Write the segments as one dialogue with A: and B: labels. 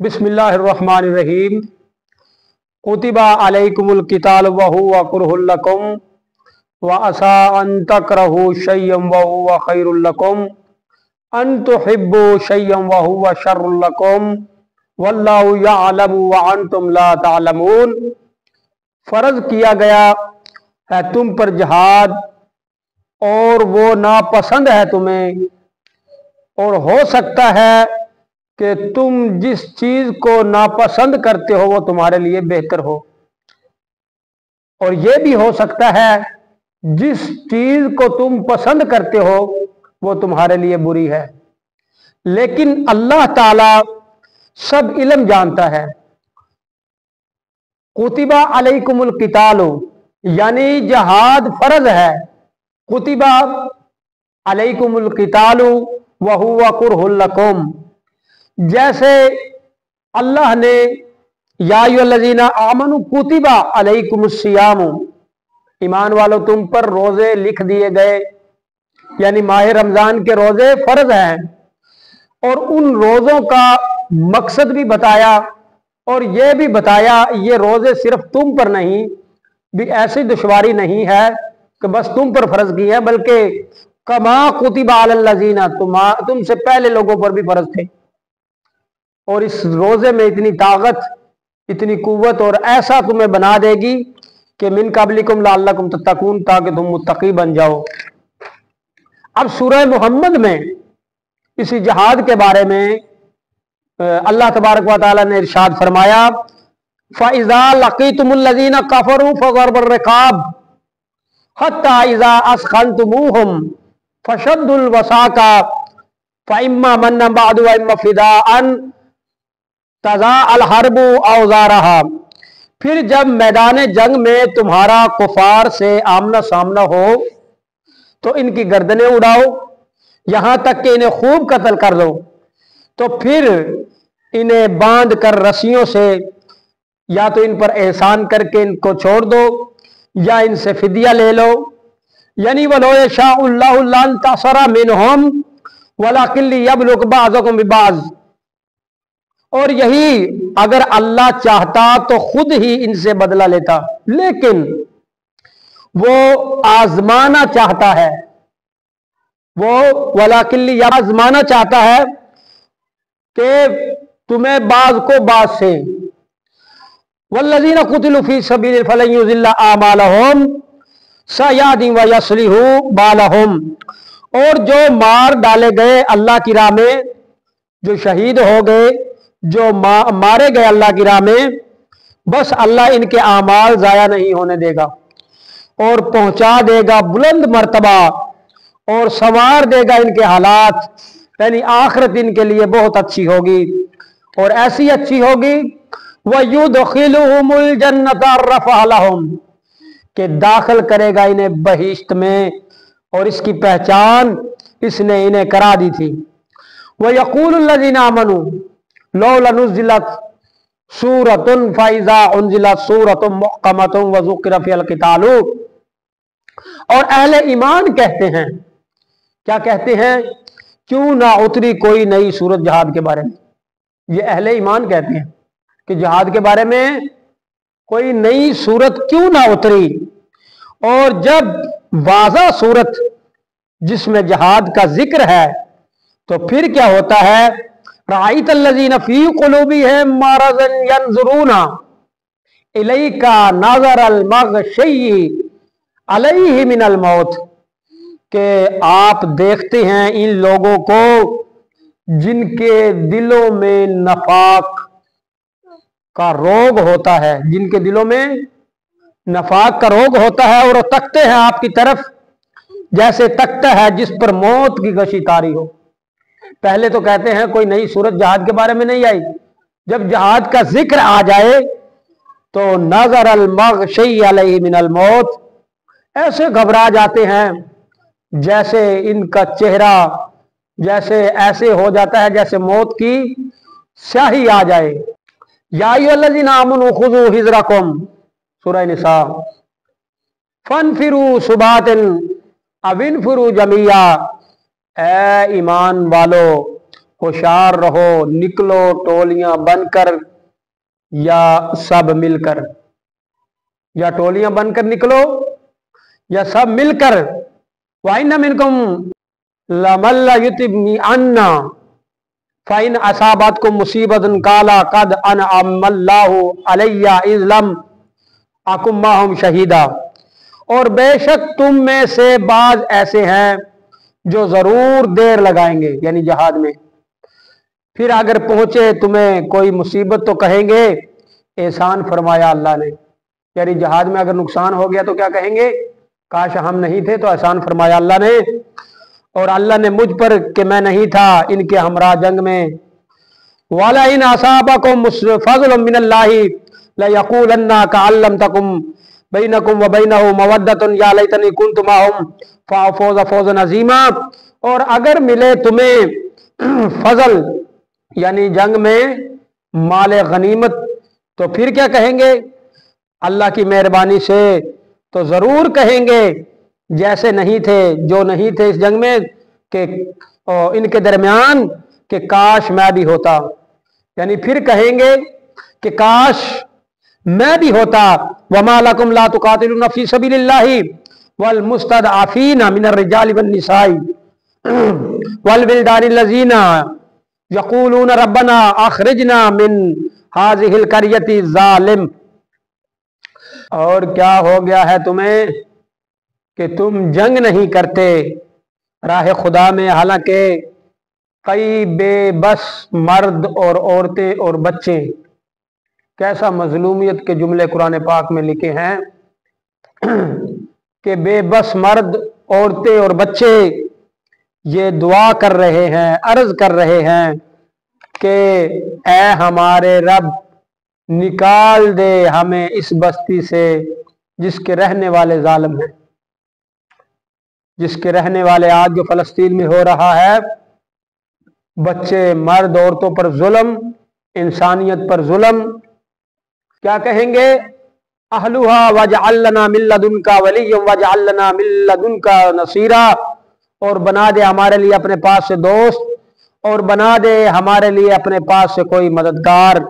A: बिस्मिल्लाहिर्रहमानिर्रहीम। कुतिबा अलैकुमुल क़िताल व हुवा कुरहुल लकुम व असा अन तकरहू शय्यन व हुवा खैरुल लकुम अन तुहिब्बू शय्यन व हुवा शर्रुल लकुम वल्लाहु यअलमु व अंतुम ला तअलमून। फर्ज किया गया है तुम पर जिहाद और वो नापसंद है तुम्हें, और हो सकता है कि तुम जिस चीज को नापसंद करते हो वो तुम्हारे लिए बेहतर हो, और यह भी हो सकता है जिस चीज को तुम पसंद करते हो वो तुम्हारे लिए बुरी है। लेकिन अल्लाह ताला सब इल्म जानता है। कुतिबा अलैकुमुल क़ितालु यानी जहाद फर्ज है। कुतिबा अलैकुमुल क़ितालु व हुवा कुरहुल लकुम, जैसे अल्लाह ने या अय्युहल्लज़ीना आमनू कुतिबा अलैकुमुस सियाम, ईमान वालों तुम पर रोजे लिख दिए गए, यानी माह रमजान के रोजे फर्ज हैं। और उन रोजों का मकसद भी बताया और यह भी बताया ये रोजे सिर्फ तुम पर नहीं, भी ऐसी दुश्वारी नहीं है कि बस तुम पर फर्ज की है, बल्कि कमा कुतिबा अलल्लज़ीना तुमसे पहले लोगों पर भी फर्ज थे। और इस रोजे में इतनी ताकत, इतनी कुव्वत और ऐसा तुम्हें बना देगी कि मिन क़ब्लिकुम लअल्लकुम तत्तक़ून, ताकि तुम मुत्तकी बन जाओ। अब सूरह मुहम्मद में इसी जिहाद के बारे में अल्लाह तबारक व तआला ने इरशाद फरमाया, फ़इज़ा लक़ीतुमुल्लज़ीना कफ़रू फ़ज़रबुर रिक़ाब हत्ता इज़ा अस्ख़न्तुमूहुम फ़शद्दुल वसाक़ा फ़इम्मा मन्नन बअदु व इम्मा फ़िदाअन तज़ा अल हर्बु औज़ारहा। फिर जब मैदान जंग में तुम्हारा कुफार से आमना सामना हो तो इनकी गर्दनें उड़ाओ, यहां तक कि इन्हें खूब कत्ल कर दो, तो फिर इन्हें बांध कर रस्सियों से या तो इन पर एहसान करके इनको छोड़ दो या इनसे फिदिया ले लो। यानी वलो यशाउल्लाहु लंतसरा मिनहुम वलाकिन लियब्लुग बाज़कुम बिबाज़, और यही अगर अल्लाह चाहता तो खुद ही इनसे बदला लेता, लेकिन वो आजमाना चाहता है, वो वलाकिन आजमाना चाहता है कि तुम्हें बाज को बाज से। वल्लज़ीना कुतिलू फी सबीलिल्लाहि फलन युज़िल्ला आमालहुम सयाहदी व यस्लिहु बालहुम, और जो मार डाले गए अल्लाह की राह में, जो शहीद हो गए, जो मारे गए अल्लाह की राह में, बस अल्लाह इनके आमाल जाया नहीं होने देगा और पहुंचा देगा बुलंद मर्तबा और संवार देगा इनके हालात, यानी आखिरत इनके लिए बहुत अच्छी होगी। और ऐसी अच्छी होगी वयुदखिलुहुमुल जन्नता अर्रफ़ा लहुम, कि दाखिल करेगा इन्हें बहिश्त में, और इसकी पहचान इसने इन्हें करा दी थी। वयक़ूलुल्लज़ीना आमनू लौला नुज़्ज़िलत सूरतुन फ़इज़ा उन्ज़िलत सूरतुन मुहकमतुन व ज़ुकिरा फ़ीहल क़ितालु, और अहले ईमान कहते हैं, क्या कहते हैं, क्यों ना उतरी कोई नई सूरत जिहाद के बारे में। ये अहले ईमान कहते हैं कि जिहाद के बारे में कोई नई सूरत क्यों ना उतरी। और जब वाज़ा सूरत जिसमें जिहाद का जिक्र है तो फिर क्या होता है, राइतल्लज़ीना फी क़ुलूबिहिम मरज़न यंज़ुरूना इलैका नज़रल मग़शय्यि अलैहि मिनल मौत, कि आप देखते हैं इन लोगों को जिनके दिलों में नफाक का रोग होता है, जिनके दिलों में नफाक का रोग होता है, और तकते हैं आपकी तरफ जैसे तकता है जिस पर मौत की गशी तारी हो। पहले तो कहते हैं कोई नई सूरत जिहाद के बारे में नहीं आई, जब जिहाद का जिक्र आ जाए तो नज़र अल मग़शय्यि अलैहि मिनल मौत, ऐसे घबरा जाते हैं जैसे इनका चेहरा जैसे ऐसे हो जाता है जैसे मौत की स्याही आ जाए। या अय्युहल्लज़ीना आमनू खुज़ू हिज़्रकुम, सूरह निसा, फन्फिरू सुबातिन अविन्फिरू जमिया, ए ईमान वालो होशियार रहो, निकलो टोलियां बनकर या सब मिलकर, या टोलियां बनकर निकलो या सब मिलकर। वाइन्ना मिनकुम लमल्ला युतिबनी अन्ना फ़इन असाबतकुम मुसीबतुन काला कद अनअमल्लाहु अलैया इज़ लम अकुम माहुम शहीदा। और बेशक तुम में से बाज ऐसे हैं जो जरूर देर लगाएंगे, यानी जहाद में, फिर अगर पहुंचे तुम्हें कोई मुसीबत तो कहेंगे एहसान फरमाया अल्लाह ने। यानी जहाद में अगर नुकसान हो गया तो क्या कहेंगे, काश हम नहीं थे तो एहसान फरमाया अल्लाह ने, और अल्लाह ने मुझ पर कि मैं नहीं था इनके हमरा जंग में। वाला इन असाबकुम फज़लुम मिनल्लाहि लयक़ूलन्ना कअल्लम तकुम बैनकुम व बैनहु मवद्दतुन या लैतनी कुन्तु माहुम फ़ाफ़ूज़ फ़ौज़न अज़ीमा। और अगर मिले तुम्हें फजल यानी जंग में माल गनीमत तो फिर क्या कहेंगे, अल्लाह की मेहरबानी से तो जरूर कहेंगे जैसे नहीं थे, जो नहीं थे इस जंग में कि इनके दरमियान कि काश मैं भी होता। यानी फिर कहेंगे कि काश मैं भी होता। वमा लकुम ला तुकातिलूना फी सबीलिल्लाहि वल मुस्तदअफीना मिनर रिजालि वन निसाई वल विल्दानिल लज़ीना यक़ूलूना रब्बना अख़रिजना मिन हाज़िहिल क़रयति ज़ालिम। और क्या हो गया है तुम्हें कि तुम जंग नहीं करते राह खुदा में, हालांकि कई बेबस मर्द और औरतें और बच्चे। कैसा मजलूमियत के जुमले कुरान पाक में लिखे हैं कि बेबस मर्द, औरतें और बच्चे ये दुआ कर रहे हैं, अर्ज कर रहे हैं कि ऐ हमारे रब निकाल दे हमें इस बस्ती से जिसके रहने वाले जालिम हैं, जिसके रहने वाले आज जो फलस्तीन में हो रहा है, बच्चे मर्द औरतों पर जुल्म, इंसानियत पर जुल्म। क्या कहेंगे, अहलुहा वजअल लना मिन लदुनका वलिय्यन वजअल लना मिन लदुनका नसीरा, और बना दे हमारे लिए अपने पास से दोस्त, और बना दे हमारे लिए अपने पास से कोई मददगार।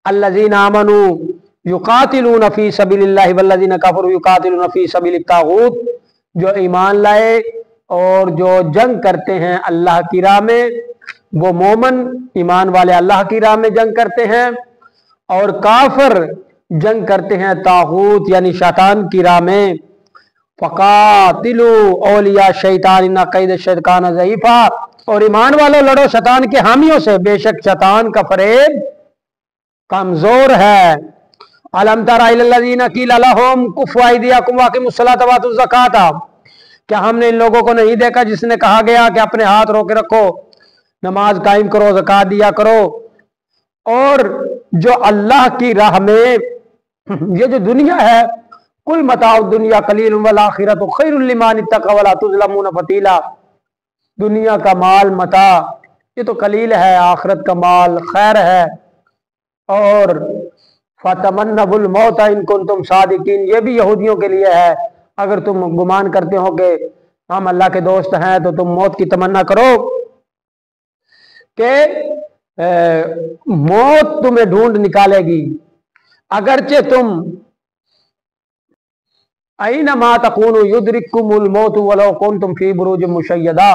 A: अल्लज़ीना आमनू युकातिलूना फी सबीलिल्लाहि वल्लज़ीना कफरू युकातिलूना फी सबीलित तागूत, जो ईमान लाए और जो जंग करते हैं अल्लाह की राह में, वो मोमन ईमान वाले अल्लाह की राह में जंग करते हैं, और काफिर जंग करते हैं तागूत यानी शैतान की राह में। फ़क़ातिलू औलिया शैतान इन्ना कैद शैतान ज़ईफ़ा, और ईमान वालों लड़ो शैतान के हामियों से, बेशक शैतान का फरेब कमजोर है। अलम तरा इलल्लज़ीना क़ीला लहुम कुफ़्फ़ू अयदियकुम वअक़ीमुस्सलाता वातुज़ ज़काता, क्या हमने इन लोगों को नहीं देखा जिसने कहा गया कि अपने हाथ रोके रखो, नमाज कायम करो, ज़कात दिया करो। और जो अल्लाह की राह में ये जो दुनिया है, कुल मताउ दुनिया कलील वल आखिरतु खैरुल लिमान इत्तक़ा वला तुज़लमूना फतीला, दुनिया का माल मता ये तो कलील है, आखिरत का माल खैर है। और फतमन्नबुल मौत इन कुंतुम सादिकीन, ये भी यहूदियों के लिए है, अगर तुम गुमान करते हो कि हम अल्लाह के दोस्त हैं तो तुम मौत की तमन्ना करो कि मौत तुम्हें ढूंढ निकालेगी, अगरचे तुम ऐनमा तकूनु युद्रिकुमुल मौत वलौ कुंतुम फी बुरूज मुशय्यदा,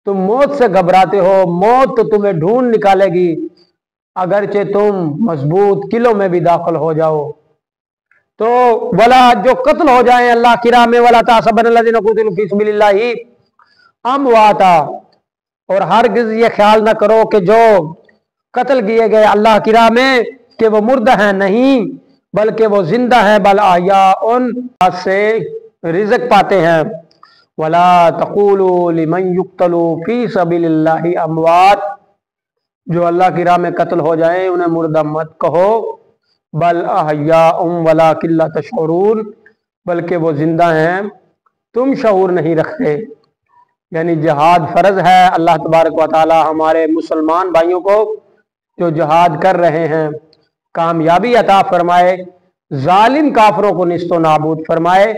A: तुम मौत से घबराते हो, मौत तो तुम्हें ढूंढ निकालेगी अगरचे तुम मजबूत किलों में भी दाखिल हो जाओ। तो वला जो कत्ल हो जाए अल्लाह की राह में, वला तासबन्नल्लज़ीना क़ुतिलू फ़ी सबीलिल्लाहि अमवाता, और हरगिज़ ये ख्याल न करो कि जो कत्ल किए गए अल्लाह की राह में कि वो मुर्दा है, नहीं बल्कि वो जिंदा है। बल आयाउन से रिज़्क़ पाते हैं। वला तक़ूलू लिमन युक़्तलू फ़ी सबीलिल्लाहि अमवात, जो अल्लाह की राह में कत्ल हो जाए उन्हें मुर्दा मत कहो। बल अहयाउम वलाकिन ला तशऊरून, बल्कि वो जिंदा हैं तुम शऊर नहीं रखते। यानी जिहाद फर्ज है। अल्लाह तबारक व तआला हमारे मुसलमान भाइयों को जो जिहाद कर रहे हैं कामयाबी अता फरमाए, जालिम काफरों को निस्तो नाबूद फरमाए।